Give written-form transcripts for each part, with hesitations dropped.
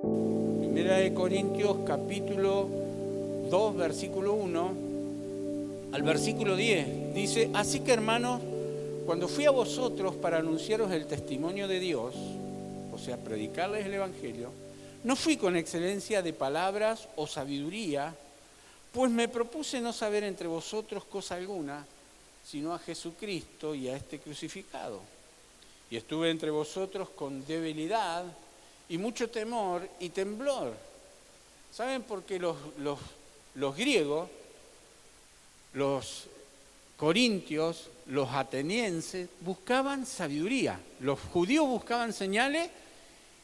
Primera de Corintios capítulo 2, versículo 1 al versículo 10. Dice: así que, hermanos, cuando fui a vosotros para anunciaros el testimonio de Dios, o sea, predicarles el Evangelio, no fui con excelencia de palabras o sabiduría, pues me propuse no saber entre vosotros cosa alguna, sino a Jesucristo y a este crucificado. Y estuve entre vosotros con debilidad y mucho temor y temblor. ¿Saben por qué los griegos, los corintios, los atenienses buscaban sabiduría? Los judíos buscaban señales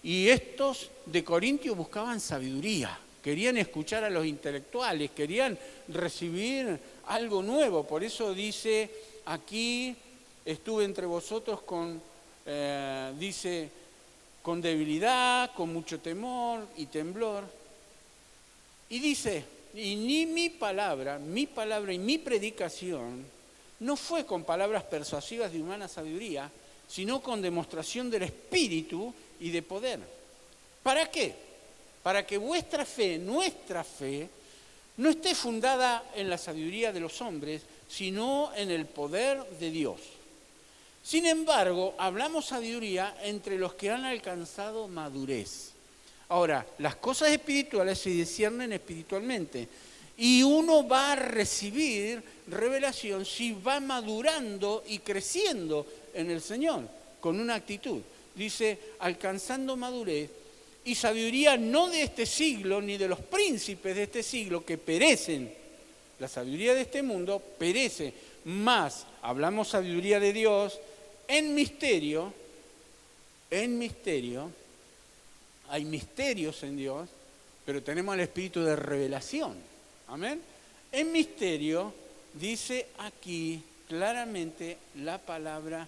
y estos de Corintio buscaban sabiduría. Querían escuchar a los intelectuales, querían recibir algo nuevo. Por eso dice aquí, estuve entre vosotros con debilidad, con mucho temor y temblor. Y dice, y ni mi palabra y mi predicación no fue con palabras persuasivas de humana sabiduría, sino con demostración del Espíritu y de poder. ¿Para qué? Para que vuestra fe, nuestra fe, no esté fundada en la sabiduría de los hombres, sino en el poder de Dios. Sin embargo, hablamos sabiduría entre los que han alcanzado madurez. Ahora, las cosas espirituales se disciernen espiritualmente y uno va a recibir revelación si va madurando y creciendo en el Señor con una actitud. Dice, alcanzando madurez y sabiduría no de este siglo ni de los príncipes de este siglo que perecen. La sabiduría de este mundo perece, más hablamos sabiduría de Dios en misterio, hay misterios en Dios, pero tenemos el espíritu de revelación. Amén. En misterio dice aquí claramente la palabra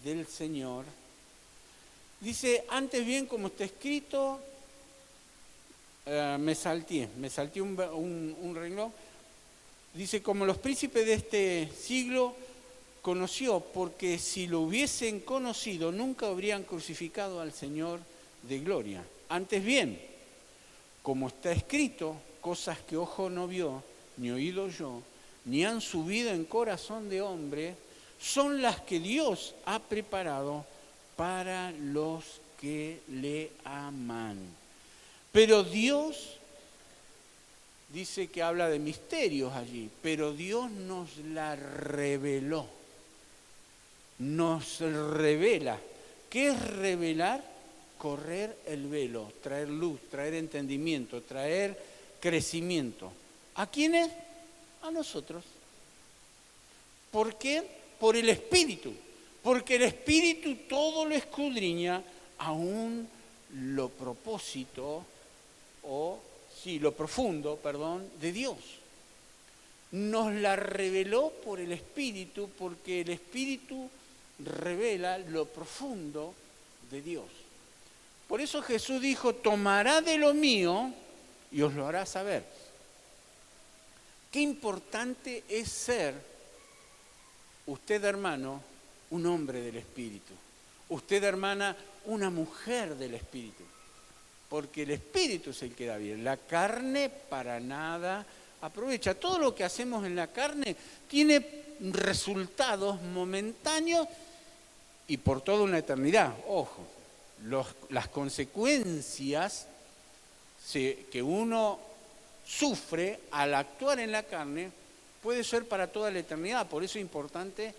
del Señor. Dice, antes bien como está escrito, me salté un renglón. Dice, como los príncipes de este siglo conoció, porque si lo hubiesen conocido, nunca habrían crucificado al Señor de gloria. Antes bien, como está escrito, cosas que ojo no vio, ni oído oyó, ni han subido en corazón de hombre, son las que Dios ha preparado para los que le aman. Pero Dios, dice que habla de misterios allí, pero Dios nos la reveló. Nos revela. ¿Qué es revelar? Correr el velo, traer luz, traer entendimiento, traer crecimiento. ¿A quiénes? A nosotros. ¿Por qué? Por el Espíritu. Porque el Espíritu todo lo escudriña, aún lo profundo, de Dios. Nos la reveló por el Espíritu, porque el Espíritu revela lo profundo de Dios. Por eso Jesús dijo, tomará de lo mío y os lo hará saber. Qué importante es ser, usted hermano, un hombre del Espíritu. Usted hermana, una mujer del Espíritu. Porque el Espíritu es el que da bien. La carne para nada aprovecha. Todo lo que hacemos en la carne tiene resultados momentáneos y por toda una eternidad. Ojo, las consecuencias que uno sufre al actuar en la carne puede ser para toda la eternidad. Por eso es importante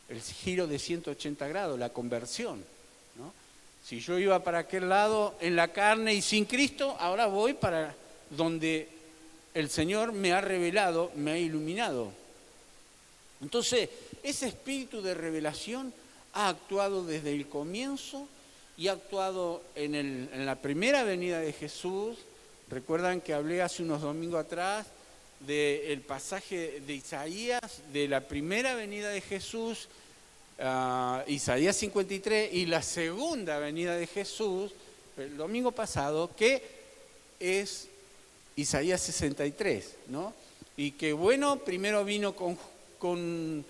el giro de 180 grados, la conversión, ¿no? Si yo iba para aquel lado en la carne y sin Cristo, ahora voy para donde el Señor me ha revelado, me ha iluminado. Entonces, ese espíritu de revelación ha actuado desde el comienzo y ha actuado en la primera venida de Jesús. Recuerdan que hablé hace unos domingos atrás del pasaje de Isaías, de la primera venida de Jesús, Isaías 53, y la segunda venida de Jesús, el domingo pasado, que es Isaías 63, ¿no? Y que bueno, primero vino con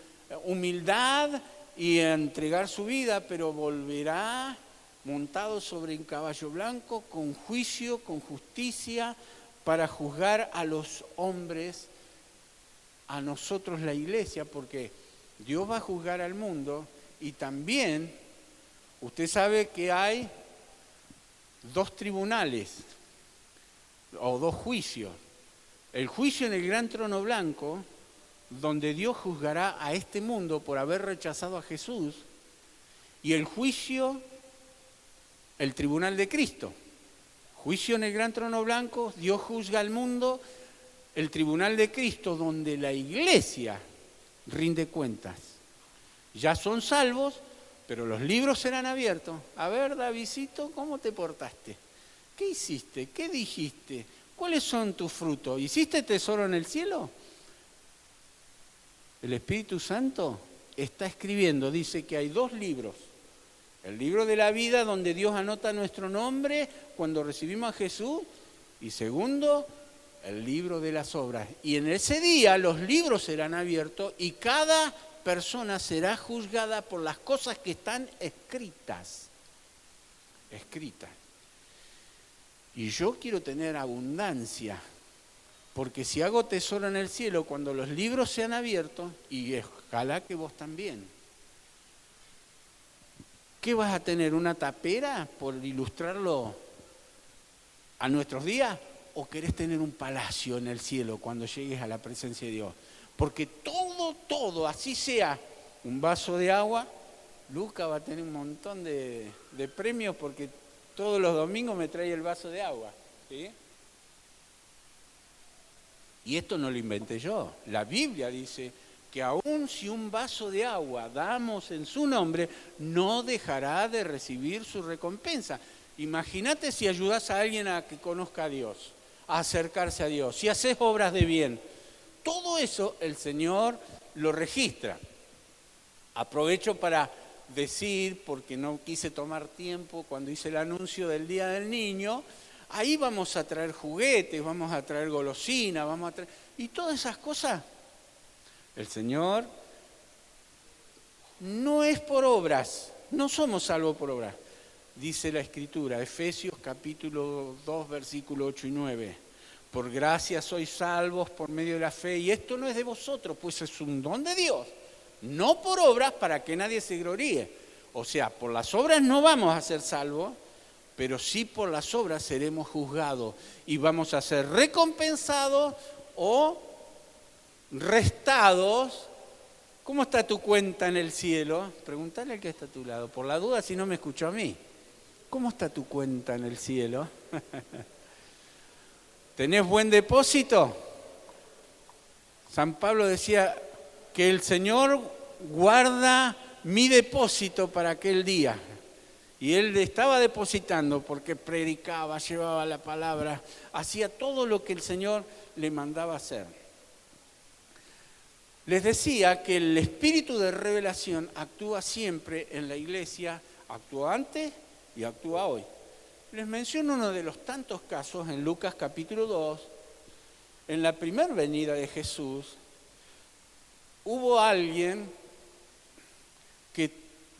humildad y a entregar su vida, pero volverá montado sobre un caballo blanco, con juicio, con justicia, para juzgar a los hombres, a nosotros la iglesia, porque Dios va a juzgar al mundo y también usted sabe que hay 2 tribunales o 2 juicios. El juicio en el gran trono blanco, donde Dios juzgará a este mundo por haber rechazado a Jesús, y el juicio, el tribunal de Cristo. Juicio en el gran trono blanco, Dios juzga al mundo, el tribunal de Cristo, donde la iglesia rinde cuentas. Ya son salvos, pero los libros serán abiertos. A ver, Davidcito, ¿cómo te portaste? ¿Qué hiciste? ¿Qué dijiste? ¿Cuáles son tus frutos? ¿Hiciste tesoro en el cielo? El Espíritu Santo está escribiendo, dice que hay 2 libros. El libro de la vida, donde Dios anota nuestro nombre cuando recibimos a Jesús. Y segundo, el libro de las obras. Y en ese día los libros serán abiertos y cada persona será juzgada por las cosas que están escritas. Escritas. Y yo quiero tener abundancia, porque si hago tesoro en el cielo, cuando los libros sean abiertos, y ojalá que vos también, ¿qué vas a tener? ¿Una tapera por ilustrarlo a nuestros días? ¿O querés tener un palacio en el cielo cuando llegues a la presencia de Dios? Porque todo, así sea un vaso de agua, Luca va a tener un montón de premios porque todos los domingos me trae el vaso de agua, ¿sí? Y esto no lo inventé yo. La Biblia dice que aun si un vaso de agua damos en su nombre, no dejará de recibir su recompensa. Imagínate si ayudás a alguien a que conozca a Dios, a acercarse a Dios, si haces obras de bien. Todo eso el Señor lo registra. Aprovecho para decir, porque no quise tomar tiempo cuando hice el anuncio del Día del Niño, ahí vamos a traer juguetes, vamos a traer golosinas, y todas esas cosas. El Señor no es por obras, no somos salvos por obras. Dice la Escritura, Efesios capítulo 2, versículo 8 y 9. Por gracia sois salvos por medio de la fe, y esto no es de vosotros, pues es un don de Dios. No por obras para que nadie se gloríe. O sea, por las obras no vamos a ser salvos, pero sí por las obras seremos juzgados y vamos a ser recompensados o restados. ¿Cómo está tu cuenta en el cielo? Pregúntale al que está a tu lado, por la duda si no me escuchó a mí. ¿Cómo está tu cuenta en el cielo? ¿Tenés buen depósito? San Pablo decía que el Señor guarda mi depósito para aquel día. Y él estaba depositando porque predicaba, llevaba la palabra, hacía todo lo que el Señor le mandaba hacer. Les decía que el espíritu de revelación actúa siempre en la iglesia, actúa antes y actúa hoy. Les menciono uno de los tantos casos en Lucas capítulo 2, en la primera venida de Jesús, hubo alguien que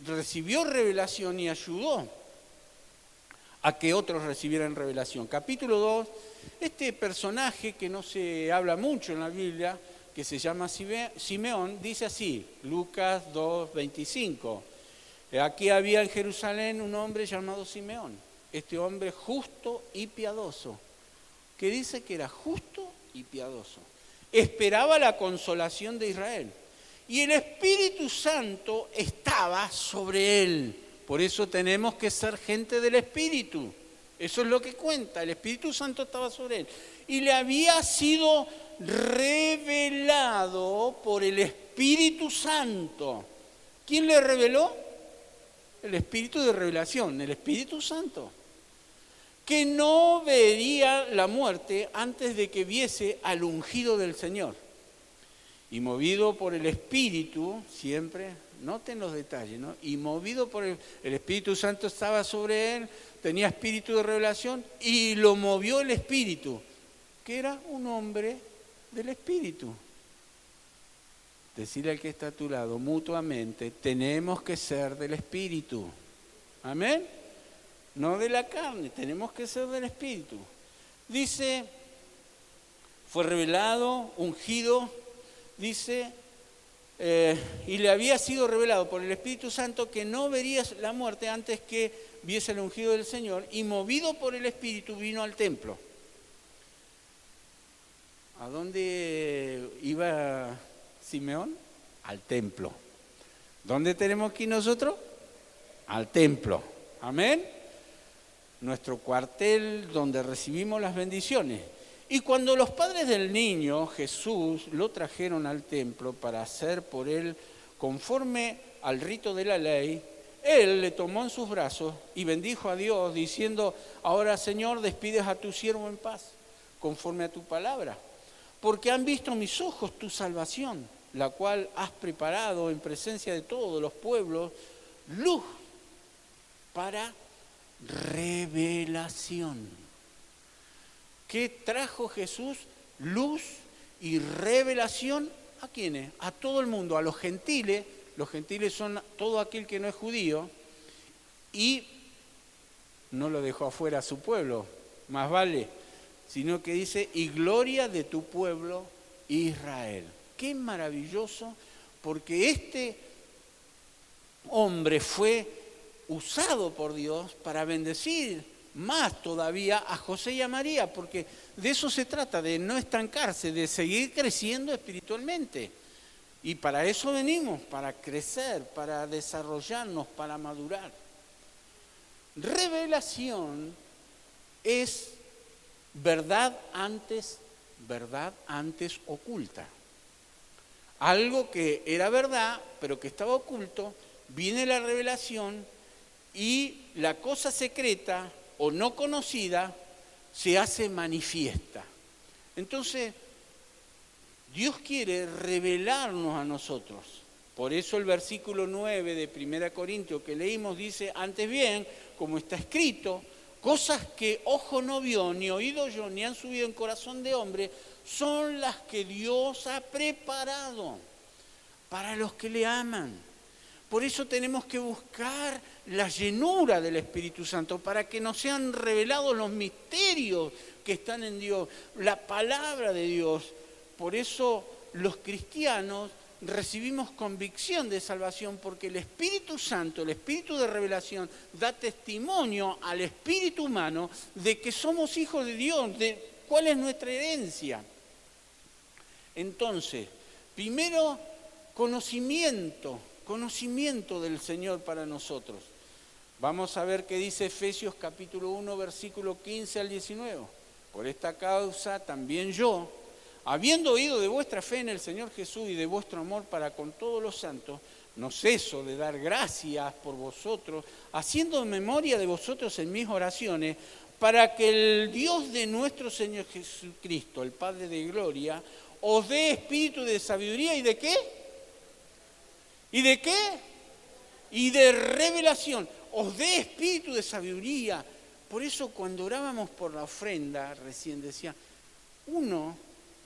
recibió revelación y ayudó a que otros recibieran revelación. Capítulo 2, este personaje que no se habla mucho en la Biblia, que se llama Simeón, dice así, Lucas 2, 25. Aquí había en Jerusalén un hombre llamado Simeón, este hombre justo y piadoso, que dice que era justo y piadoso. Esperaba la consolación de Israel. Y el Espíritu Santo estaba sobre él. Por eso tenemos que ser gente del Espíritu. Eso es lo que cuenta. El Espíritu Santo estaba sobre él. Y le había sido revelado por el Espíritu Santo. ¿Quién le reveló? El Espíritu de revelación, el Espíritu Santo. Que no vería la muerte antes de que viese al ungido del Señor. Y movido por el Espíritu, siempre, noten los detalles, ¿no? Y movido por el Espíritu Santo estaba sobre él, tenía espíritu de revelación y lo movió el Espíritu, que era un hombre del Espíritu. Decirle al que está a tu lado, mutuamente, tenemos que ser del Espíritu. Amén. no de la carne, tenemos que ser del Espíritu. Dice, fue revelado, ungido, dice, y le había sido revelado por el Espíritu Santo que no vería la muerte antes que viese el ungido del Señor, y movido por el Espíritu vino al templo. ¿A dónde iba Simeón? Al templo. ¿Dónde tenemos que ir nosotros? Al templo. Amén. Nuestro cuartel donde recibimos las bendiciones. Y cuando los padres del niño Jesús lo trajeron al templo para hacer por él conforme al rito de la ley, él le tomó en sus brazos y bendijo a Dios diciendo, ahora Señor, despides a tu siervo en paz, conforme a tu palabra, porque han visto mis ojos tu salvación, la cual has preparado en presencia de todos los pueblos, luz para revelación. ¿Qué trajo Jesús? Luz y revelación. ¿A quiénes? A todo el mundo, a los gentiles. Los gentiles son todo aquel que no es judío. Y no lo dejó afuera a su pueblo, más vale, sino que dice, y gloria de tu pueblo Israel. Qué maravilloso, porque este hombre fue usado por Dios para bendecir más todavía a José y a María, porque de eso se trata, de no estancarse, de seguir creciendo espiritualmente. Y para eso venimos, para crecer, para desarrollarnos, para madurar. Revelación es verdad antes oculta. Algo que era verdad, pero que estaba oculto, viene la revelación y la cosa secreta o no conocida se hace manifiesta. Entonces, Dios quiere revelarnos a nosotros. Por eso el versículo 9 de 1 Corintios que leímos dice, antes bien, como está escrito, cosas que ojo no vio, ni oído yo, ni han subido en corazón de hombre, son las que Dios ha preparado para los que le aman. Por eso tenemos que buscar la llenura del Espíritu Santo para que nos sean revelados los misterios que están en Dios, la palabra de Dios. Por eso los cristianos recibimos convicción de salvación porque el Espíritu Santo, el Espíritu de revelación, da testimonio al espíritu humano de que somos hijos de Dios, de cuál es nuestra herencia. Entonces, primero, conocimiento del Señor para nosotros. Vamos a ver qué dice Efesios capítulo 1, versículo 15 al 19. Por esta causa también yo, habiendo oído de vuestra fe en el Señor Jesús y de vuestro amor para con todos los santos, no ceso de dar gracias por vosotros, haciendo memoria de vosotros en mis oraciones, para que el Dios de nuestro Señor Jesucristo, el Padre de gloria, os dé espíritu de sabiduría y de ¿qué? ¿Y de qué? Y de revelación. Os dé espíritu de sabiduría. Por eso cuando orábamos por la ofrenda, recién decía, uno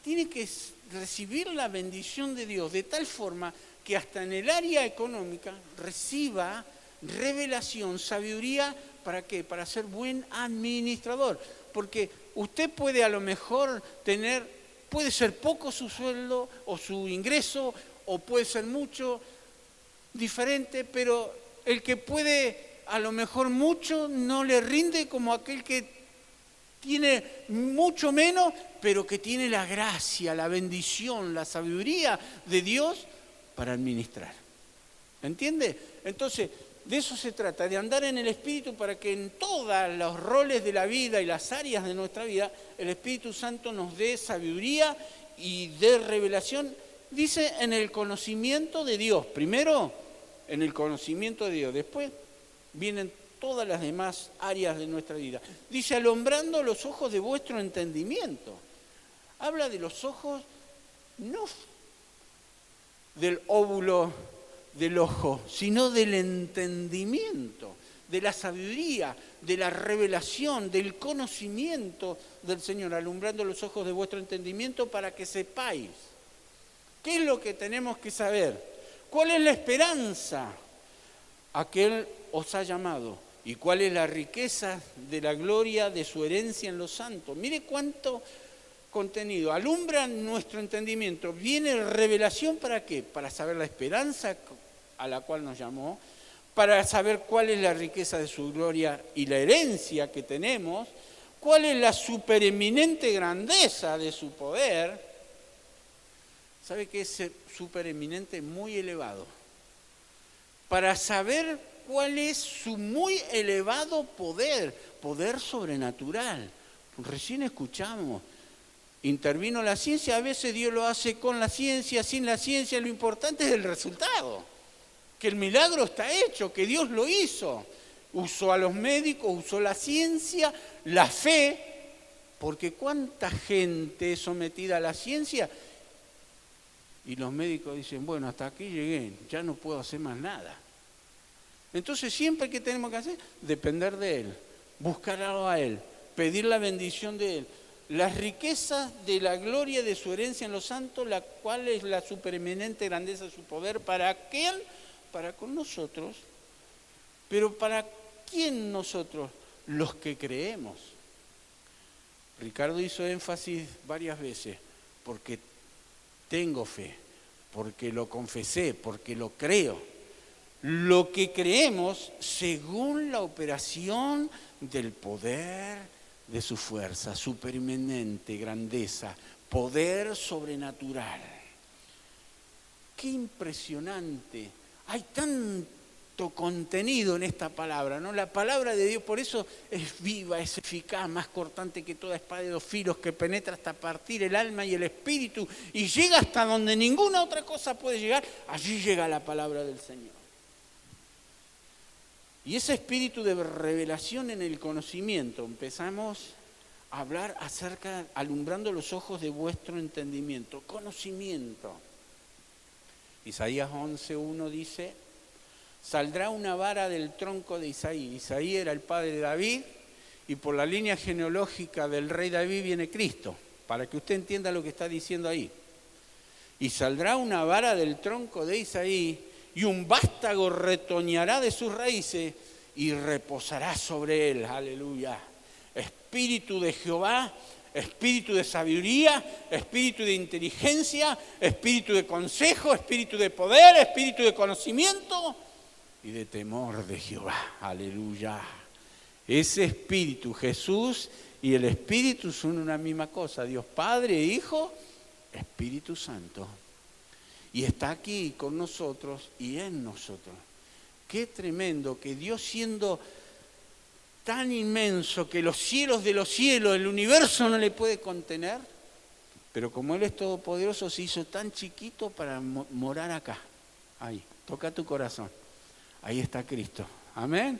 tiene que recibir la bendición de Dios de tal forma que hasta en el área económica reciba revelación, sabiduría, ¿para qué? Para ser buen administrador. Porque usted puede a lo mejor puede ser poco su sueldo o su ingreso, o puede ser mucho, diferente, pero el que puede a lo mejor mucho no le rinde como aquel que tiene mucho menos, pero que tiene la gracia, la bendición, la sabiduría de Dios para administrar. ¿Entiende? Entonces, de eso se trata, de andar en el Espíritu para que en todos los roles de la vida y las áreas de nuestra vida, el Espíritu Santo nos dé sabiduría y dé revelación. Dice en el conocimiento de Dios. Primero, en el conocimiento de Dios. Después vienen todas las demás áreas de nuestra vida. Dice, alumbrando los ojos de vuestro entendimiento. Habla de los ojos, no del óvulo del ojo, sino del entendimiento, de la sabiduría, de la revelación, del conocimiento del Señor, alumbrando los ojos de vuestro entendimiento para que sepáis. ¿Qué es lo que tenemos que saber? ¿Cuál es la esperanza a que Él os ha llamado? ¿Y cuál es la riqueza de la gloria de su herencia en los santos? Mire cuánto contenido. Alumbra nuestro entendimiento. Viene revelación ¿para qué? Para saber la esperanza a la cual nos llamó, para saber cuál es la riqueza de su gloria y la herencia que tenemos, cuál es la supereminente grandeza de su poder. ¿Sabe qué es supereminente? Muy elevado. Para saber cuál es su muy elevado poder, poder sobrenatural. Recién escuchamos, intervino la ciencia, a veces Dios lo hace con la ciencia, sin la ciencia, lo importante es el resultado, que el milagro está hecho, que Dios lo hizo. Usó a los médicos, usó la ciencia, la fe, porque cuánta gente es sometida a la ciencia y los médicos dicen, bueno, hasta aquí llegué, ya no puedo hacer más nada. Entonces siempre que tenemos que hacer, depender de Él, buscarlo a Él, pedir la bendición de Él. Las riquezas de la gloria de su herencia en los santos, la cual es la supereminente grandeza de su poder, ¿para aquel? Para con nosotros. Pero ¿para quién nosotros? Los que creemos. Ricardo hizo énfasis varias veces, porque tengo fe, porque lo confesé, porque lo creo. Lo que creemos según la operación del poder de su fuerza, supereminente grandeza, poder sobrenatural. Qué impresionante. Hay tanto contenido en esta palabra, ¿no? La palabra de Dios, por eso es viva, es eficaz, más cortante que toda espada de 2 filos, que penetra hasta partir el alma y el espíritu y llega hasta donde ninguna otra cosa puede llegar. Allí llega la palabra del Señor. Y ese espíritu de revelación en el conocimiento, empezamos a hablar acerca, alumbrando los ojos de vuestro entendimiento, conocimiento. Isaías 11:1 dice, saldrá una vara del tronco de Isaí. Isaí era el padre de David y por la línea genealógica del rey David viene Cristo, para que usted entienda lo que está diciendo ahí. Y saldrá una vara del tronco de Isaí y un vástago retoñará de sus raíces y reposará sobre él. Aleluya. Espíritu de Jehová, espíritu de sabiduría, espíritu de inteligencia, espíritu de consejo, espíritu de poder, espíritu de conocimiento y de temor de Jehová. Aleluya. Ese espíritu, Jesús y el Espíritu son una misma cosa. Dios Padre, Hijo, Espíritu Santo. Y está aquí con nosotros y en nosotros. Qué tremendo que Dios, siendo tan inmenso que los cielos de los cielos, el universo no le puede contener, pero como Él es todopoderoso, se hizo tan chiquito para morar acá. Ahí, toca tu corazón. Ahí está Cristo. Amén.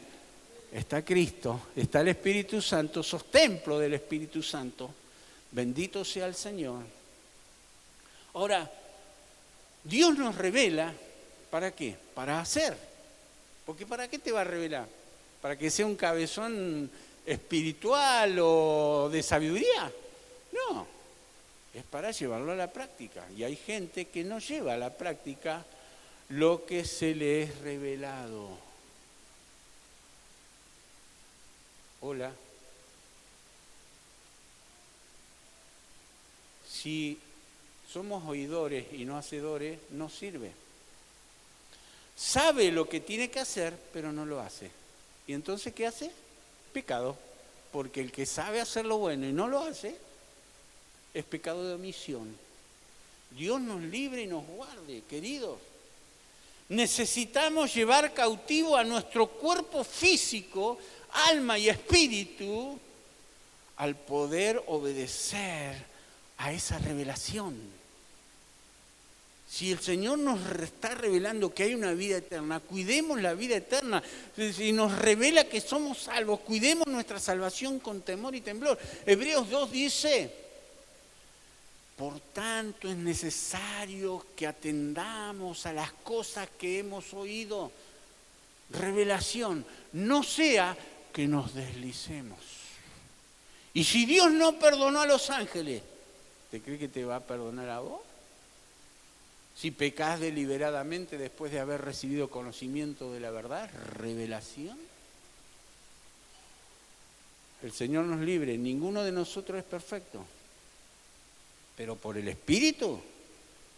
Está Cristo, está el Espíritu Santo, sos templo del Espíritu Santo. Bendito sea el Señor. Ahora, Dios nos revela, ¿para qué? Para hacer. Porque ¿para qué te va a revelar? ¿Para que sea un cabezón espiritual o de sabiduría? No, es para llevarlo a la práctica. Y hay gente que no lleva a la práctica lo que se le es revelado. Hola. Si somos oidores y no hacedores, no sirve. Sabe lo que tiene que hacer, pero no lo hace. ¿Y entonces qué hace? Pecado. Porque el que sabe hacer lo bueno y no lo hace, es pecado de omisión. Dios nos libre y nos guarde, queridos. Necesitamos llevar cautivo a nuestro cuerpo físico, alma y espíritu, al poder obedecer a esa revelación. Si el Señor nos está revelando que hay una vida eterna, cuidemos la vida eterna. Si nos revela que somos salvos, cuidemos nuestra salvación con temor y temblor. Hebreos 2 dice, por tanto es necesario que atendamos a las cosas que hemos oído. Revelación, no sea que nos deslicemos. Y si Dios no perdonó a los ángeles, ¿te cree que te va a perdonar a vos? Si pecás deliberadamente después de haber recibido conocimiento de la verdad, revelación. el Señor nos libre, ninguno de nosotros es perfecto, pero por el Espíritu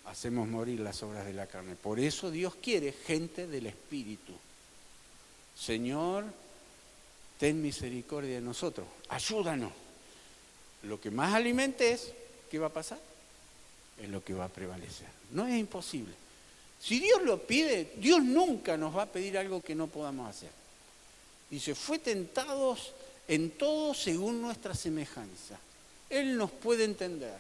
hacemos morir las obras de la carne. Por eso Dios quiere gente del Espíritu. Señor, ten misericordia de nosotros, ayúdanos. Lo que más alimentes, ¿qué va a pasar? Es lo que va a prevalecer. No es imposible. Si Dios lo pide, Dios nunca nos va a pedir algo que no podamos hacer. Dice, fue tentados en todo según nuestra semejanza. Él nos puede entender.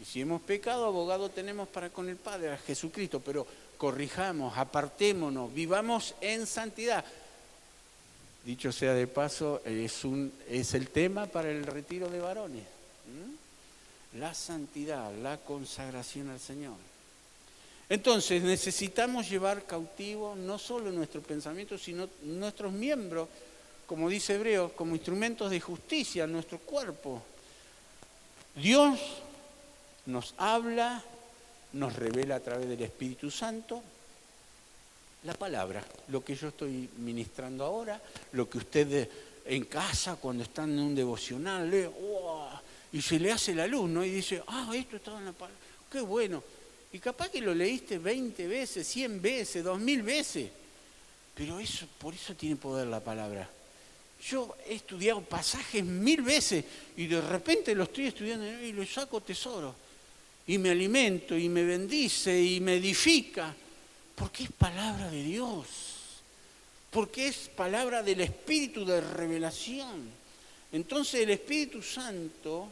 Y si hemos pecado, abogado tenemos para con el Padre, a Jesucristo, pero corrijamos, apartémonos, vivamos en santidad. Dicho sea de paso, es el tema para el retiro de varones. La santidad, la consagración al Señor. Entonces necesitamos llevar cautivo no solo nuestro pensamiento, sino nuestros miembros, como dice Hebreos, como instrumentos de justicia, nuestro cuerpo. Dios nos habla, nos revela a través del Espíritu Santo la palabra, lo que yo estoy ministrando ahora, lo que usted en casa cuando están en un devocional lee, ¡oh! Y se le hace la luz, ¿no? Y dice, esto estaba en la palabra, qué bueno. Y capaz que lo leíste 20 veces, 100 veces, 2000 veces, pero por eso tiene poder la palabra. Yo he estudiado pasajes 1000 veces y de repente lo estoy estudiando y le saco tesoro. Y me alimento y me bendice y me edifica. Porque es palabra de Dios. Porque es palabra del Espíritu de revelación. Entonces el Espíritu Santo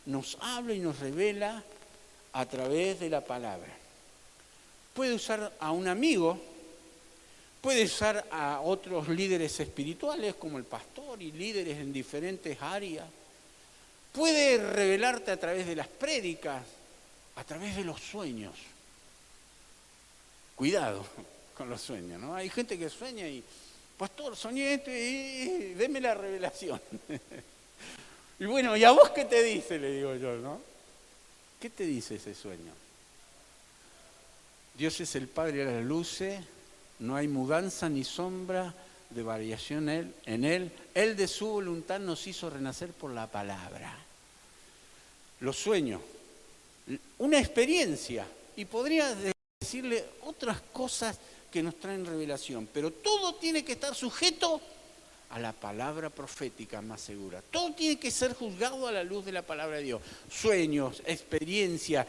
nos habla y nos revela a través de la palabra. Puede usar a un amigo, puede usar a otros líderes espirituales como el pastor y líderes en diferentes áreas. Puede revelarte a través de las prédicas, a través de los sueños. Cuidado con los sueños, ¿no? Hay gente que sueña y, pastor, soñé esto y deme la revelación. Y bueno, ¿y a vos qué te dice? Le digo yo, ¿no? ¿Qué te dice ese sueño? Dios es el Padre de las luces, no hay mudanza ni sombra de variación en Él. Él de su voluntad nos hizo renacer por la palabra. Los sueños, una experiencia, y podría decirle otras cosas que nos traen revelación, pero todo tiene que estar sujeto a la palabra profética más segura. Todo tiene que ser juzgado a la luz de la palabra de Dios. Sueños, experiencias,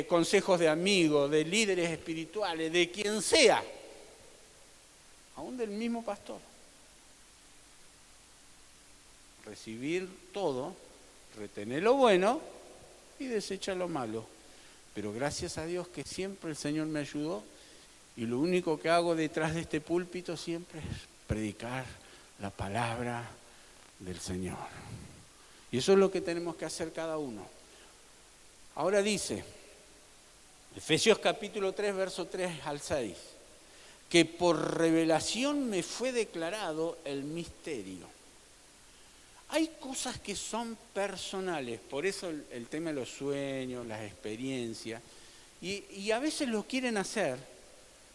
consejos de amigos, de líderes espirituales, de quien sea, aún del mismo pastor. Recibir todo, retener lo bueno y desechar lo malo. Pero gracias a Dios que siempre el Señor me ayudó y lo único que hago detrás de este púlpito siempre es predicar la palabra del Señor. Y eso es lo que tenemos que hacer cada uno. Ahora dice, Efesios capítulo 3, verso 3 al 6, que por revelación me fue declarado el misterio. Hay cosas que son personales, por eso el tema de los sueños, las experiencias, y a veces lo quieren hacer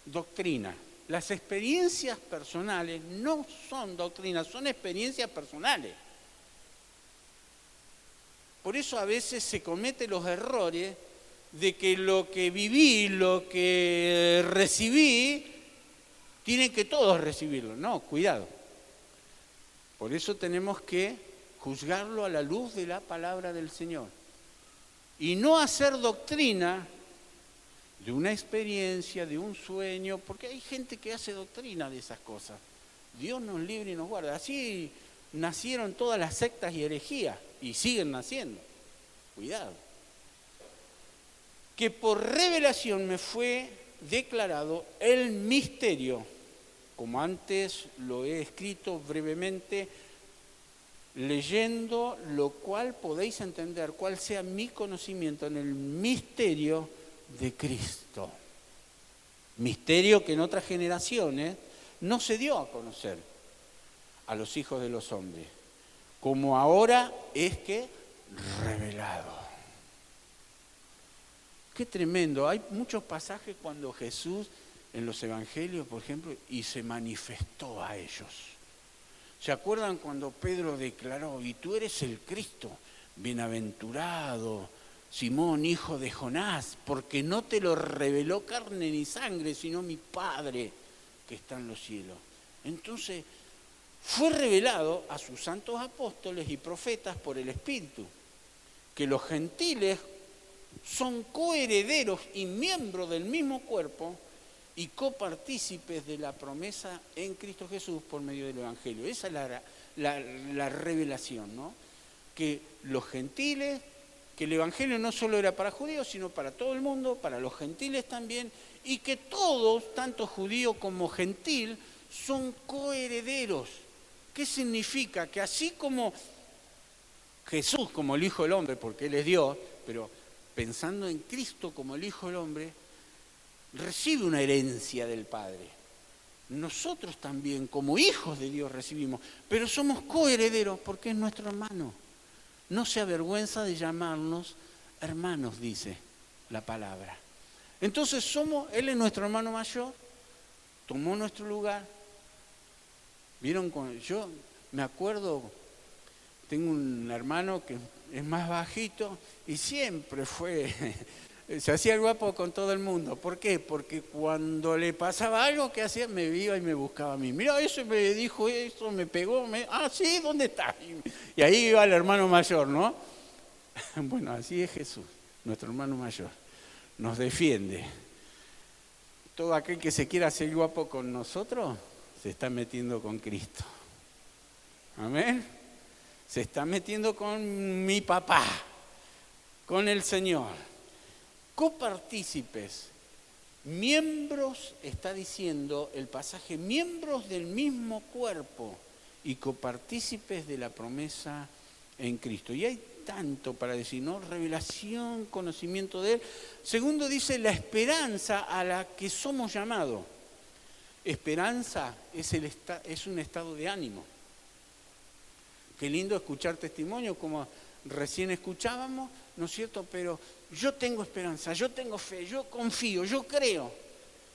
doctrina. Las experiencias personales no son doctrinas, son experiencias personales. Por eso a veces se cometen los errores de que lo que viví, lo que recibí, tienen que todos recibirlo. No, cuidado. Por eso tenemos que juzgarlo a la luz de la palabra del Señor. Y no hacer doctrina de una experiencia, de un sueño, porque hay gente que hace doctrina de esas cosas. Dios nos libre y nos guarda. Así nacieron todas las sectas y herejías, y siguen naciendo. Cuidado. Que por revelación me fue declarado el misterio, como antes lo he escrito brevemente, leyendo lo cual podéis entender cuál sea mi conocimiento en el misterio de Cristo. Misterio que en otras generaciones no se dio a conocer a los hijos de los hombres, como ahora es que revelado. Qué tremendo. Hay muchos pasajes cuando Jesús en los evangelios, por ejemplo, y se manifestó a ellos. ¿Se acuerdan cuando Pedro declaró, y tú eres el Cristo, bienaventurado, Simón, hijo de Jonás, porque no te lo reveló carne ni sangre, sino mi Padre que está en los cielos? Entonces, fue revelado a sus santos apóstoles y profetas por el Espíritu, que los gentiles son coherederos y miembros del mismo cuerpo y copartícipes de la promesa en Cristo Jesús por medio del Evangelio. Esa es la revelación, ¿no? Que los gentiles, que el Evangelio no solo era para judíos, sino para todo el mundo, para los gentiles también, y que todos, tanto judío como gentil, son coherederos. ¿Qué significa? Que así como Jesús, como el Hijo del Hombre, porque Él es Dios, pero pensando en Cristo como el Hijo del Hombre, recibe una herencia del Padre. Nosotros también, como hijos de Dios, recibimos, pero somos coherederos porque es nuestro hermano. No se avergüenza de llamarnos hermanos, dice la palabra. Entonces Él es nuestro hermano mayor, tomó nuestro lugar. ¿Vieron? Yo me acuerdo, tengo un hermano que es más bajito y siempre se hacía el guapo con todo el mundo. ¿Por qué? Porque cuando le pasaba algo, ¿qué hacía? Me iba y me buscaba a mí. Mira, eso me dijo, eso me pegó. Sí, ¿dónde está? Y ahí iba el hermano mayor, ¿no? Bueno, así es Jesús, nuestro hermano mayor. Nos defiende. Todo aquel que se quiera hacer guapo con nosotros, se está metiendo con Cristo. Amén. Se está metiendo con mi papá, con el Señor. Copartícipes, miembros, está diciendo el pasaje, miembros del mismo cuerpo y copartícipes de la promesa en Cristo. Y hay tanto para decir, ¿no? Revelación, conocimiento de Él. Segundo dice, la esperanza a la que somos llamados. Esperanza es un estado de ánimo. Qué lindo escuchar testimonios como recién escuchábamos, ¿no es cierto? Pero yo tengo esperanza, yo tengo fe, yo confío, yo creo.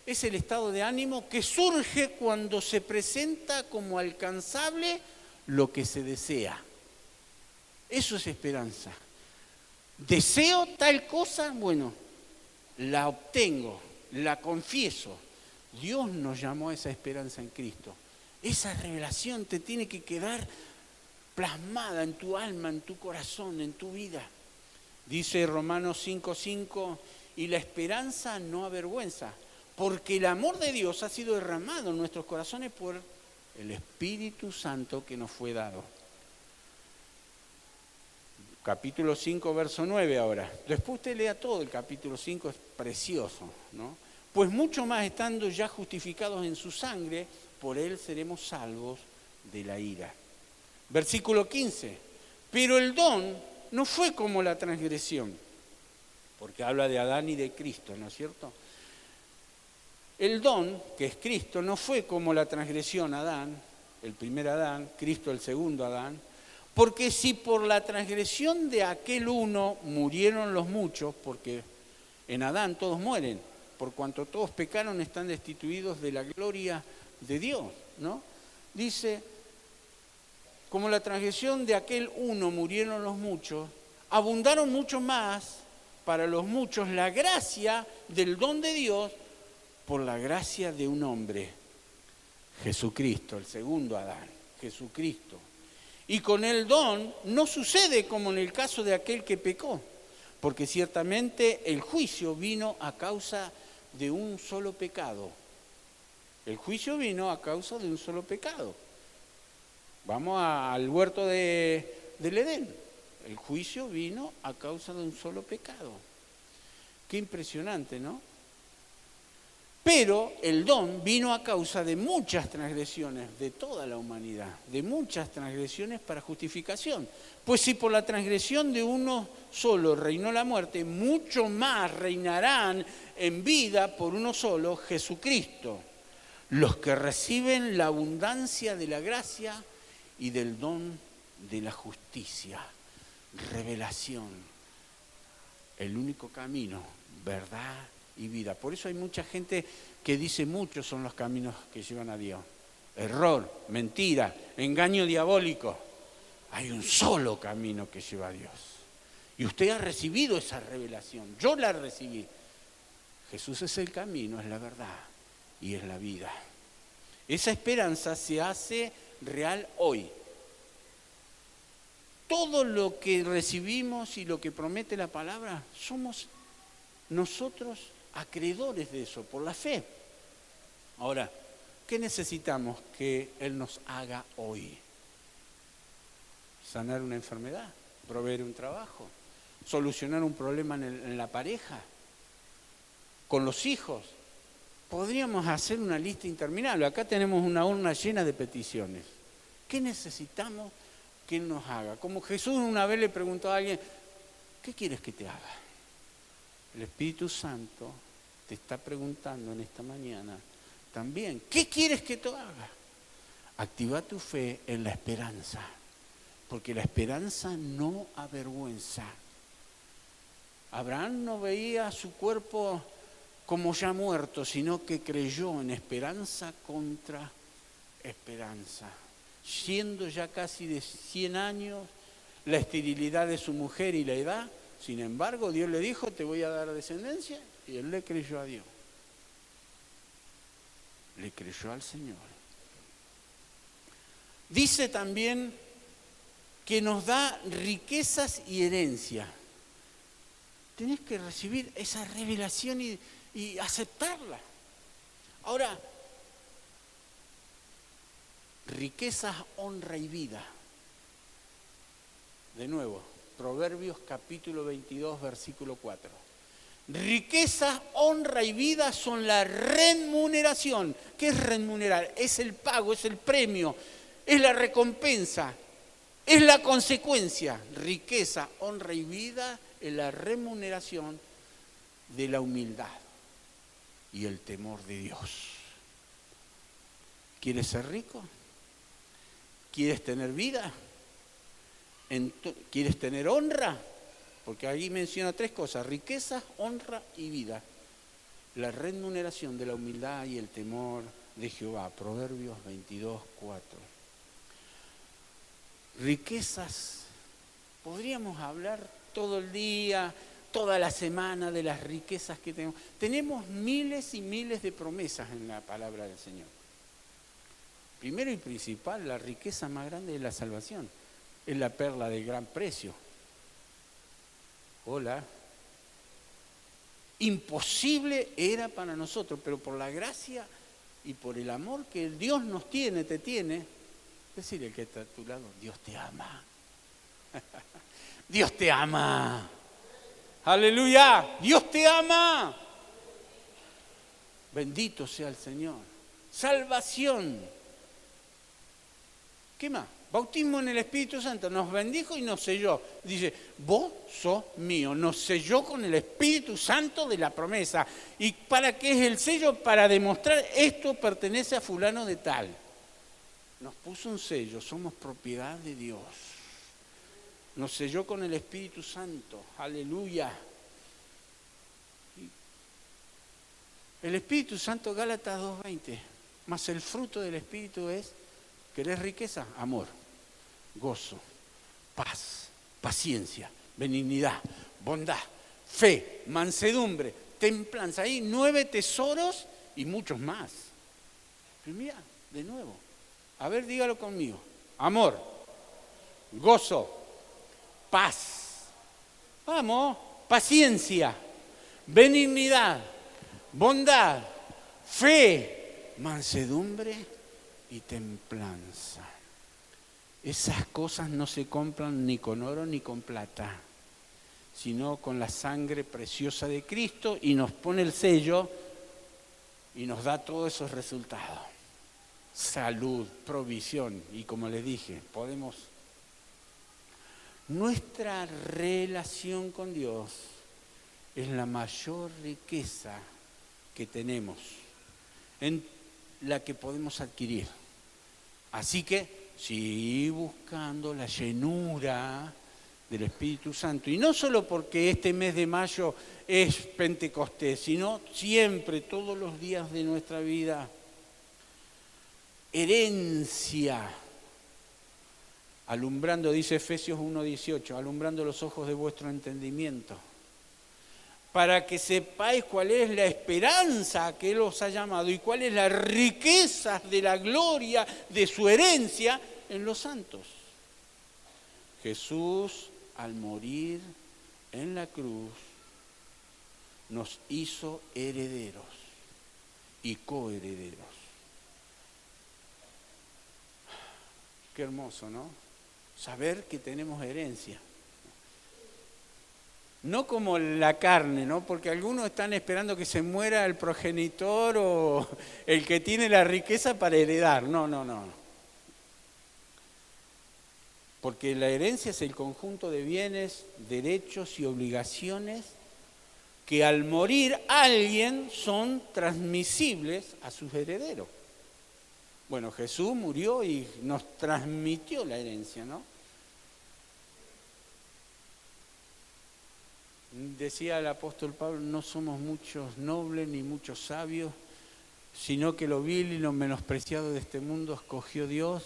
Es el estado de ánimo que surge cuando se presenta como alcanzable lo que se desea. Eso es esperanza. Deseo tal cosa, bueno, la obtengo, la confieso. Dios nos llamó a esa esperanza en Cristo. Esa revelación te tiene que quedar plasmada en tu alma, en tu corazón, en tu vida. Dice Romanos 5:5, y la esperanza no avergüenza, porque el amor de Dios ha sido derramado en nuestros corazones por el Espíritu Santo que nos fue dado. Capítulo 5, verso 9 ahora. Después usted lea todo el capítulo 5, es precioso, ¿no? Pues mucho más estando ya justificados en su sangre, por Él seremos salvos de la ira. Versículo 15. Pero el don no fue como la transgresión, porque habla de Adán y de Cristo, ¿no es cierto? El don, que es Cristo, no fue como la transgresión Adán, el primer Adán, Cristo el segundo Adán, porque si por la transgresión de aquel uno murieron los muchos, porque en Adán todos mueren, por cuanto todos pecaron están destituidos de la gloria de Dios, ¿no? Dice, como la transgresión de aquel uno murieron los muchos, abundaron mucho más para los muchos la gracia del don de Dios por la gracia de un hombre, Jesucristo, el segundo Adán, Jesucristo. Y con el don no sucede como en el caso de aquel que pecó, porque ciertamente el juicio vino a causa de un solo pecado. El juicio vino a causa de un solo pecado. Vamos al huerto del Edén. El juicio vino a causa de un solo pecado. Qué impresionante, ¿no? Pero el don vino a causa de muchas transgresiones de toda la humanidad, de muchas transgresiones para justificación. Pues si por la transgresión de uno solo reinó la muerte, mucho más reinarán en vida por uno solo, Jesucristo, los que reciben la abundancia de la gracia y del don de la justicia. Revelación, el único camino, verdad y vida. Por eso hay mucha gente que dice muchos son los caminos que llevan a Dios. error, mentira, engaño diabólico. Hay un solo camino que lleva a Dios. Y usted ha recibido esa revelación. Yo la recibí. Jesús es el camino, es la verdad y es la vida. Esa esperanza se hace real hoy. Todo lo que recibimos y lo que promete la palabra, somos nosotros acreedores de eso, por la fe. Ahora, ¿qué necesitamos que Él nos haga hoy? Sanar una enfermedad, proveer un trabajo, solucionar un problema en la pareja, con los hijos. Podríamos hacer una lista interminable. Acá tenemos una urna llena de peticiones. ¿Qué necesitamos que Él nos haga? Como Jesús una vez le preguntó a alguien, ¿qué quieres que te haga? El Espíritu Santo te está preguntando en esta mañana también, ¿qué quieres que te haga? Activa tu fe en la esperanza, porque la esperanza no avergüenza. Abraham no veía su cuerpo como ya muerto, sino que creyó en esperanza contra esperanza. Siendo ya casi de 100 años, la esterilidad de su mujer y la edad, sin embargo, Dios le dijo, te voy a dar descendencia, y él le creyó a Dios. Le creyó al Señor. Dice también que nos da riquezas y herencia. Tenés que recibir esa revelación y aceptarla. Ahora, riquezas, honra y vida. De nuevo, Proverbios capítulo 22, versículo 4. Riqueza, honra y vida son la remuneración. ¿Qué es remunerar? Es el pago, es el premio, es la recompensa, es la consecuencia. Riqueza, honra y vida es la remuneración de la humildad y el temor de Dios. ¿Quieres ser rico? ¿Quieres tener vida? ¿Quieres tener honra? Porque ahí menciona 3 cosas: riqueza, honra y vida. La remuneración de la humildad y el temor de Jehová. Proverbios 22, 4. Riquezas. Podríamos hablar todo el día, toda la semana de las riquezas que tenemos. Tenemos miles y miles de promesas en la palabra del Señor. Primero y principal, la riqueza más grande es la salvación. Es la perla de gran precio. Hola. Imposible era para nosotros, pero por la gracia y por el amor que Dios nos tiene, te tiene, decirle que está a tu lado, Dios te ama. Dios te ama. Aleluya. Dios te ama. Bendito sea el Señor. Salvación. ¿Qué más? Bautismo en el Espíritu Santo. Nos bendijo y nos selló. Dice, vos sos mío. Nos selló con el Espíritu Santo de la promesa. ¿Y para qué es el sello? Para demostrar esto pertenece a fulano de tal. Nos puso un sello. Somos propiedad de Dios. Nos selló con el Espíritu Santo. Aleluya. El Espíritu Santo, Gálatas 2:20. Más el fruto del Espíritu es, ¿querés riqueza? Amor, gozo, paz, paciencia, benignidad, bondad, fe, mansedumbre, templanza. Hay 9 tesoros y muchos más. Pero mira, de nuevo. A ver, dígalo conmigo. Amor, gozo, paz, vamos, paciencia, benignidad, bondad, fe, mansedumbre y templanza. Esas cosas no se compran ni con oro ni con plata, sino con la sangre preciosa de Cristo, y nos pone el sello y nos da todos esos resultados. Salud, provisión, y como les dije, podemos... Nuestra relación con Dios es la mayor riqueza que tenemos, en la que podemos adquirir. Así que, sigue buscando la llenura del Espíritu Santo. Y no solo porque este mes de mayo es Pentecostés, sino siempre, todos los días de nuestra vida. herencia, alumbrando, dice Efesios 1:18, alumbrando los ojos de vuestro entendimiento, para que sepáis cuál es la esperanza que Él os ha llamado y cuál es la riqueza de la gloria de su herencia en los santos. Jesús, al morir en la cruz, nos hizo herederos y coherederos. Qué hermoso, ¿no? Saber que tenemos herencia. No como la carne, ¿no? Porque algunos están esperando que se muera el progenitor o el que tiene la riqueza para heredar. No, no, no. Porque la herencia es el conjunto de bienes, derechos y obligaciones que al morir alguien son transmisibles a sus herederos. Bueno, Jesús murió y nos transmitió la herencia, ¿no? Decía el apóstol Pablo, no somos muchos nobles ni muchos sabios, sino que lo vil y lo menospreciado de este mundo escogió Dios,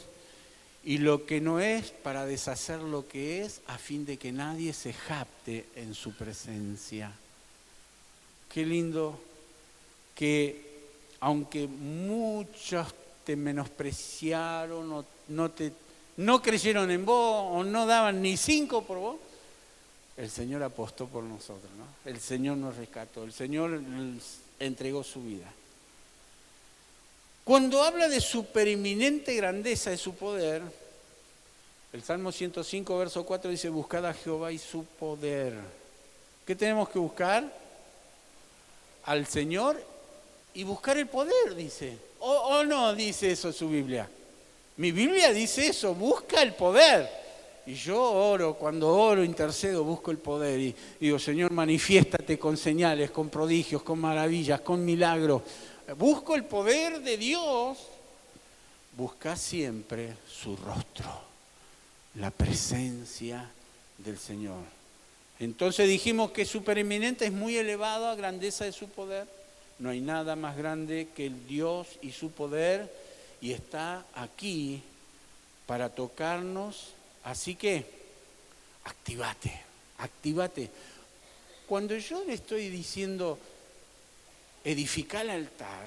y lo que no es para deshacer lo que es, a fin de que nadie se jacte en su presencia. Qué lindo que, aunque muchos te menospreciaron o no creyeron en vos o no daban ni 5 por vos, el Señor apostó por nosotros, ¿no? El Señor nos rescató, el Señor entregó su vida. Cuando habla de supereminente grandeza de su poder, el Salmo 105, verso 4 dice, buscad a Jehová y su poder. ¿Qué tenemos que buscar? Al Señor y buscar el poder, dice. ¿O no dice eso su Biblia? Mi Biblia dice eso, busca el poder. Y yo oro, cuando oro, intercedo, busco el poder y digo, Señor, manifiéstate con señales, con prodigios, con maravillas, con milagros. Busco el poder de Dios. Busca siempre su rostro, la presencia del Señor. Entonces dijimos que supereminente es muy elevado a grandeza de su poder. No hay nada más grande que el Dios y su poder, y está aquí para tocarnos. Así que, activate. Cuando yo le estoy diciendo, edificar el altar,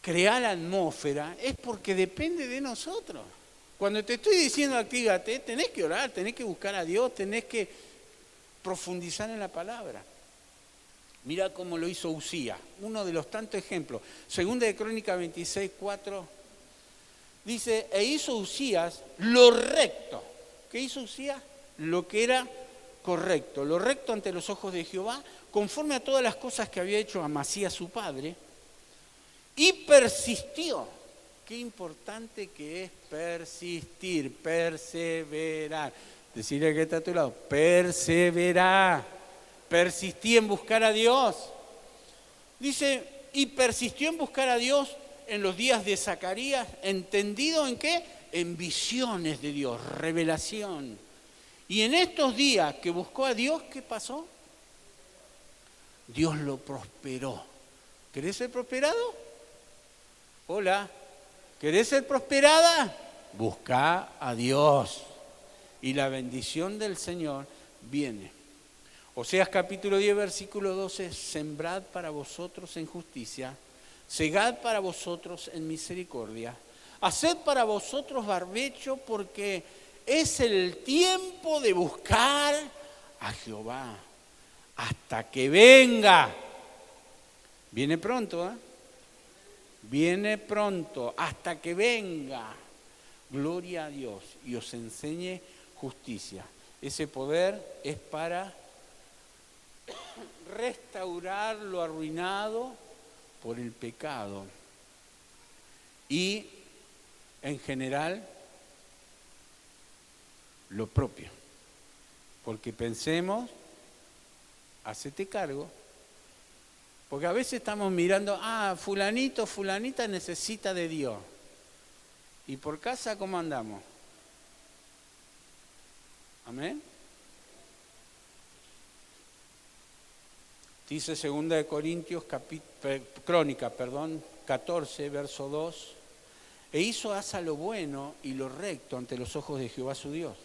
crear la atmósfera, es porque depende de nosotros. Cuando te estoy diciendo actívate, tenés que orar, tenés que buscar a Dios, tenés que profundizar en la palabra. Mira cómo lo hizo Usías, uno de los tantos ejemplos. Segunda de Crónicas 26:4. Dice, e hizo Usías lo recto. ¿Qué hizo Usías? Lo que era correcto, lo recto ante los ojos de Jehová, conforme a todas las cosas que había hecho Amasías su padre, y persistió. Qué importante que es persistir, perseverar. Decirle que está a tu lado, perseverar, persistí en buscar a Dios. Dice, y persistió en buscar a Dios en los días de Zacarías, ¿entendido en qué? En visiones de Dios, revelación. Y en estos días que buscó a Dios, ¿qué pasó? Dios lo prosperó. ¿Querés ser prosperado? Hola, ¿querés ser prosperada? Busca a Dios. Y la bendición del Señor viene. Oseas capítulo 10, versículo 12, sembrad para vosotros en justicia, segad para vosotros en misericordia, haced para vosotros barbecho, porque es el tiempo de buscar a Jehová hasta que venga. Viene pronto, ¿eh? Viene pronto, hasta que venga. Gloria a Dios y os enseñe justicia. Ese poder es para restaurar lo arruinado por el pecado y en general lo propio, porque pensemos, hacete cargo, porque a veces estamos mirando, fulanito, fulanita necesita de Dios, y por casa ¿cómo andamos? Amén. Dice 2 de Corintios, Crónica, 14, verso 2. E hizo Asa lo bueno y lo recto ante los ojos de Jehová su Dios,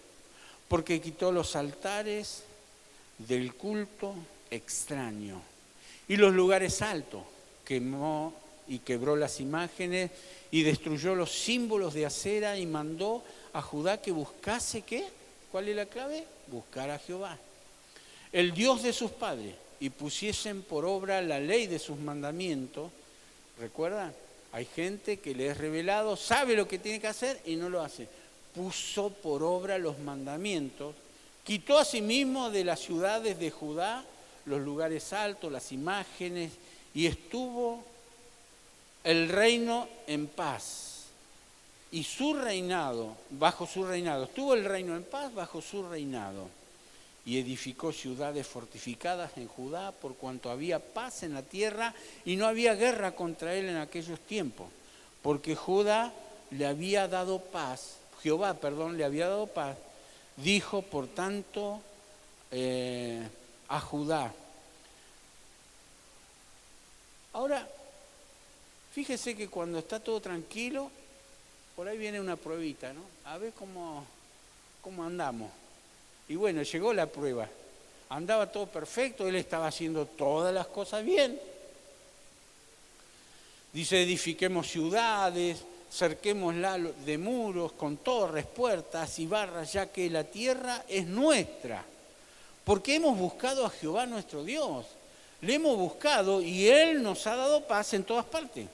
porque quitó los altares del culto extraño y los lugares altos, quemó y quebró las imágenes y destruyó los símbolos de acera y mandó a Judá que buscase, ¿qué? ¿Cuál es la clave? Buscar a Jehová, el Dios de sus padres, y pusiesen por obra la ley de sus mandamientos. ¿Recuerdan? Hay gente que le es revelado, sabe lo que tiene que hacer y no lo hace. Puso por obra los mandamientos, quitó asimismo de las ciudades de Judá los lugares altos, las imágenes, y estuvo el reino en paz. Y su reinado, bajo su reinado, estuvo el reino en paz bajo su reinado. Y edificó ciudades fortificadas en Judá, por cuanto había paz en la tierra y no había guerra contra él en aquellos tiempos, porque Jehová le había dado paz. Dijo, por tanto, a Judá. Ahora, fíjese que cuando está todo tranquilo, por ahí viene una pruebita, ¿no? A ver cómo andamos. Y bueno, llegó la prueba. Andaba todo perfecto, él estaba haciendo todas las cosas bien. Dice, edifiquemos ciudades, cerquémosla de muros, con torres, puertas y barras, ya que la tierra es nuestra. Porque hemos buscado a Jehová nuestro Dios. Le hemos buscado y Él nos ha dado paz en todas partes.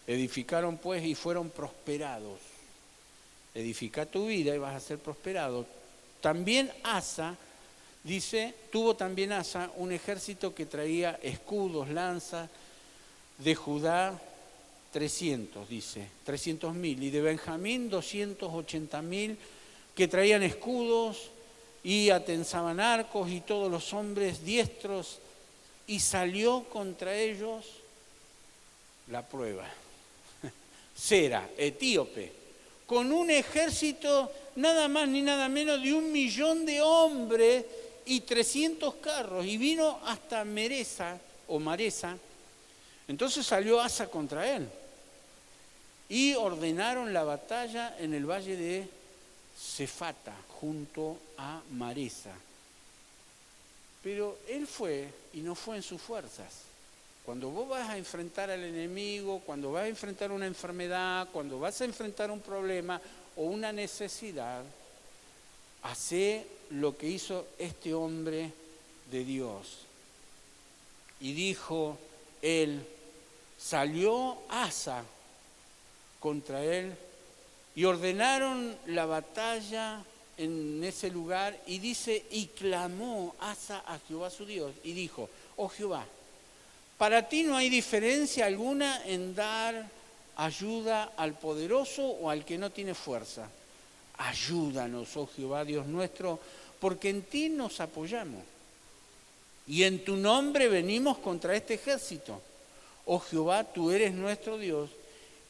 Edificaron pues y fueron prosperados. Edifica tu vida y vas a ser prosperado. También Asa, tuvo también Asa un ejército que traía escudos, lanzas, de Judá 300.000, y de Benjamín 280.000, que traían escudos y atenzaban arcos, y todos los hombres diestros, y salió contra ellos la prueba. Sera, etíope, con un ejército nada más ni nada menos de 1.000.000 de hombres y 300 carros, y vino hasta Maresa. Entonces salió Asa contra él, y ordenaron la batalla en el valle de Cefata, junto a Maresa. Pero él fue, y no fue en sus fuerzas. Cuando vos vas a enfrentar al enemigo, cuando vas a enfrentar una enfermedad, cuando vas a enfrentar un problema o una necesidad, hacé lo que hizo este hombre de Dios. Y dijo él, salió Asa contra él, y ordenaron la batalla en ese lugar, y dice, y clamó Asa a Jehová su Dios, y dijo, oh Jehová, para ti no hay diferencia alguna en dar ayuda al poderoso o al que no tiene fuerza. Ayúdanos, oh Jehová, Dios nuestro, porque en ti nos apoyamos. Y en tu nombre venimos contra este ejército. Oh Jehová, tú eres nuestro Dios,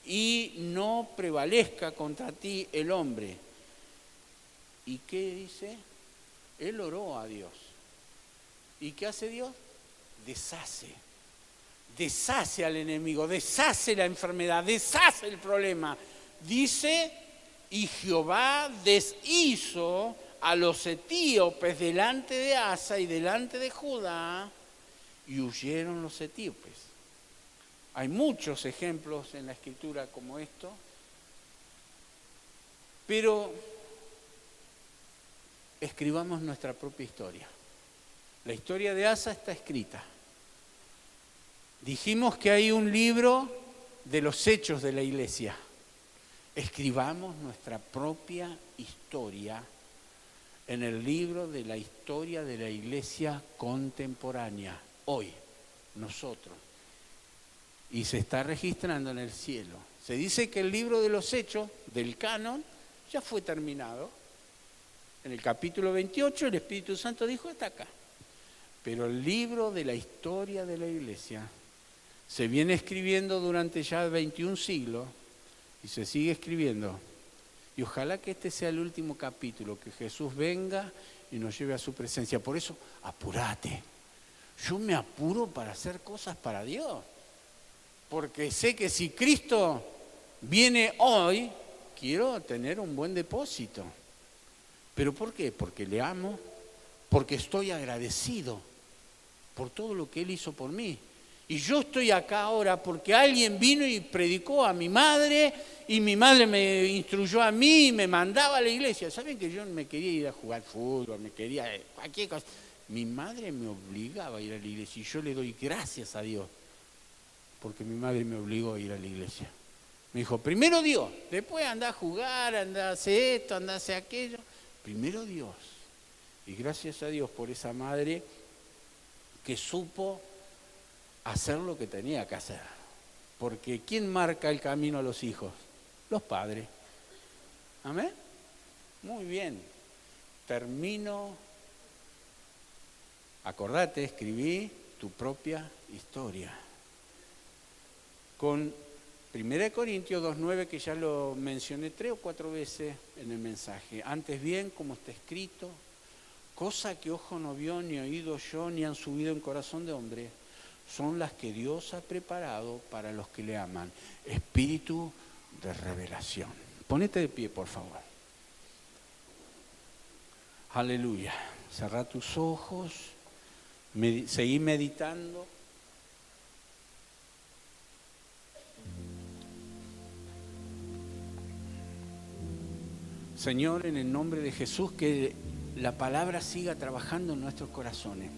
y no prevalezca contra ti el hombre. ¿Y qué dice? Él oró a Dios. ¿Y qué hace Dios? Deshace al enemigo, deshace la enfermedad, deshace el problema. Dice, y Jehová deshizo a los etíopes delante de Asa y delante de Judá, y huyeron los etíopes. Hay muchos ejemplos en la Escritura como esto, pero escribamos nuestra propia historia. La historia de Asa está escrita. Dijimos que hay un libro de los hechos de la iglesia. Escribamos nuestra propia historia en el libro de la historia de la iglesia contemporánea, hoy, nosotros. Y se está registrando en el cielo. Se dice que el libro de los hechos, del canon, ya fue terminado. En el capítulo 28 el Espíritu Santo dijo, está acá. Pero el libro de la historia de la iglesia se viene escribiendo durante ya 21 siglos y se sigue escribiendo. Y ojalá que este sea el último capítulo, que Jesús venga y nos lleve a su presencia. Por eso, apúrate. Yo me apuro para hacer cosas para Dios. Porque sé que si Cristo viene hoy, quiero tener un buen depósito. ¿Pero por qué? Porque le amo, porque estoy agradecido por todo lo que Él hizo por mí. Y yo estoy acá ahora porque alguien vino y predicó a mi madre, y mi madre me instruyó a mí y me mandaba a la iglesia. ¿Saben que yo me quería ir a jugar fútbol, me quería cualquier cosa? Mi madre me obligaba a ir a la iglesia y yo le doy gracias a Dios porque mi madre me obligó a ir a la iglesia. Me dijo, primero Dios, después anda a jugar, anda a hacer esto, anda a hacer aquello. Primero Dios. Y gracias a Dios por esa madre que supo hacer lo que tenía que hacer. Porque ¿quién marca el camino a los hijos? Los padres. ¿Amén? Muy bien. Termino. Acordate, escribí tu propia historia. Con 1 Corintios 2:9, que ya lo mencioné 3 o 4 veces en el mensaje. Antes bien, como está escrito, cosa que ojo no vio, ni oído yo, ni han subido en corazón de hombre, son las que Dios ha preparado para los que le aman. Espíritu de revelación. Ponete de pie, por favor. Aleluya. Cerrá tus ojos. Seguí meditando. Señor, en el nombre de Jesús, que la palabra siga trabajando en nuestros corazones.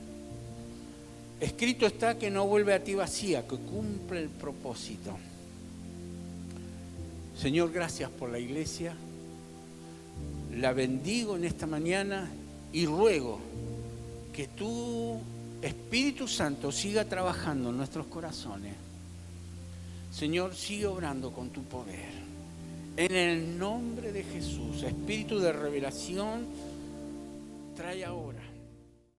Escrito está que no vuelve a ti vacía, que cumple el propósito. Señor, gracias por la iglesia. La bendigo en esta mañana y ruego que tu Espíritu Santo siga trabajando en nuestros corazones. Señor, sigue obrando con tu poder. En el nombre de Jesús, Espíritu de revelación, trae ahora